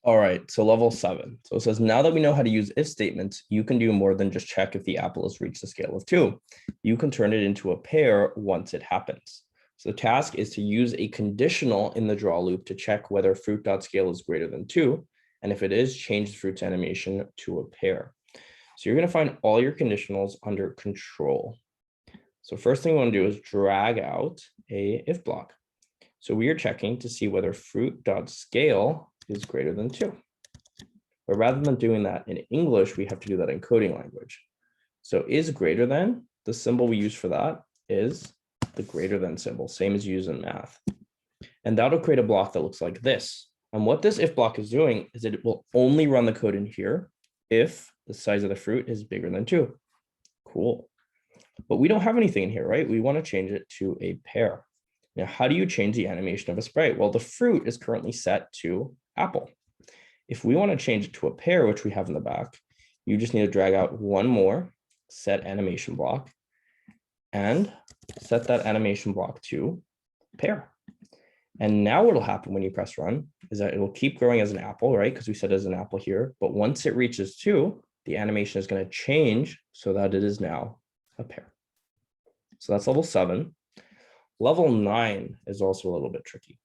All right, so level 7. So it says, now that we know how to use if statements, you can do more than just check if the apple has reached the scale of 2. You can turn it into a pair once it happens. So the task is to use a conditional in the draw loop to check whether fruit.scale is greater than 2. And if it is, change the fruit's animation to a pair. So you're going to find all your conditionals under control. So first thing we want to do is drag out a if block. So we are checking to see whether fruit.scale is greater than 2. But rather than doing that in English, we have to do that in coding language. So is greater than, the symbol we use for that is the greater than symbol, same as you use in math. And that'll create a block that looks like this. And what this if block is doing is that it will only run the code in here if the size of the fruit is bigger than 2. Cool. But we don't have anything in here, right? We want to change it to a pair. Now, how do you change the animation of a sprite? Well, the fruit is currently set to apple. If we want to change it to a pair, which we have in the back, you just need to drag out one more set animation block and set that animation block to pair. And now what'll happen when you press run is that it will keep growing as an apple, right? Because we said as an apple here, but once it reaches 2, the animation is going to change so that it is now a pair. So that's level 7. Level 9 is also a little bit tricky.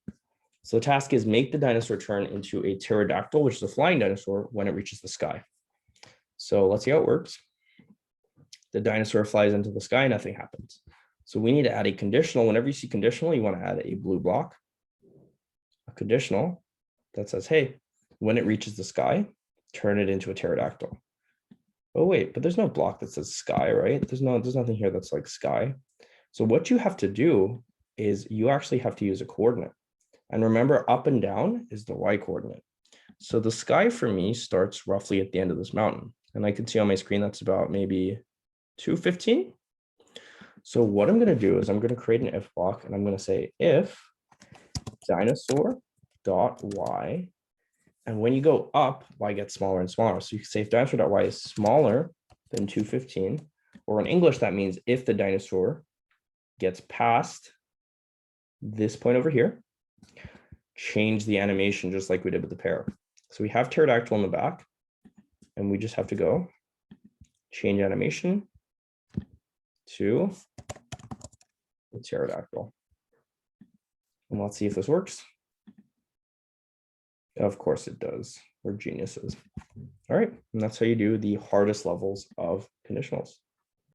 So the task is make the dinosaur turn into a pterodactyl, which is a flying dinosaur, when it reaches the sky. So let's see how it works. The dinosaur flies into the sky, nothing happens. So we need to add a conditional. Whenever you see conditional, you want to add a blue block, a conditional that says, hey, when it reaches the sky, turn it into a pterodactyl. Oh, wait, but there's no block that says sky, right? There's nothing here that's like sky. So what you have to do is you actually have to use a coordinate. And remember, up and down is the y coordinate. So the sky for me starts roughly at the end of this mountain. And I can see on my screen that's about maybe 215. So what I'm going to do is I'm going to create an if block, and I'm going to say if dinosaur dot y. And when you go up, y gets smaller and smaller. So you can say if dinosaur dot y is smaller than 215, or in English, that means if the dinosaur gets past this point over here, change the animation just like we did with the pair. So we have pterodactyl in the back, and we just have to go change animation to the pterodactyl. And let's see if this works. Of course it does. We're geniuses. All right, and that's how you do the hardest levels of conditionals.